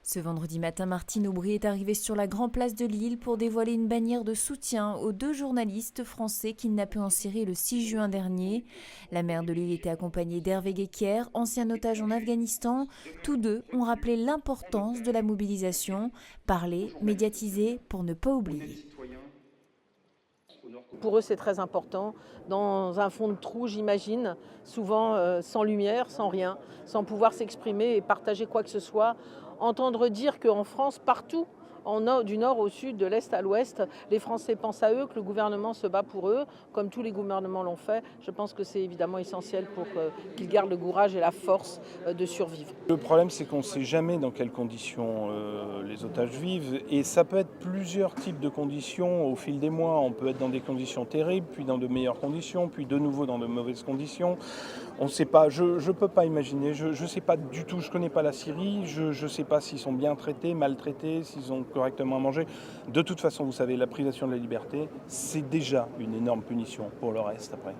Ce vendredi matin, Martine Aubry est arrivée sur la Grand Place de Lille pour dévoiler une bannière de soutien aux deux journalistes français kidnappés en Syrie le 6 juin dernier. La maire de Lille était accompagnée d'Hervé Guéquière, ancien otage en Afghanistan. Tous deux ont rappelé l'importance de la mobilisation, parler, médiatiser pour ne pas oublier. Pour eux, c'est très important. Dans un fond de trou, j'imagine, souvent sans lumière, sans rien, sans pouvoir s'exprimer et partager quoi que ce soit. Entendre dire qu'en France, partout, du nord au sud, de l'est à l'ouest, les Français pensent à eux, que le gouvernement se bat pour eux, comme tous les gouvernements l'ont fait. Je pense que c'est évidemment essentiel pour qu'ils gardent le courage et la force de survivre. Le problème, c'est qu'on ne sait jamais dans quelles conditions les otages vivent. Et ça peut être plusieurs types de conditions au fil des mois. On peut être dans des conditions terribles, puis dans de meilleures conditions, puis de nouveau dans de mauvaises conditions. On ne sait pas, je ne peux pas imaginer, je ne sais pas du tout, je ne connais pas la Syrie, je ne sais pas s'ils sont bien traités, maltraités, s'ils ont correctement à manger. De toute façon, vous savez, la privation de la liberté, c'est déjà une énorme punition pour le reste après.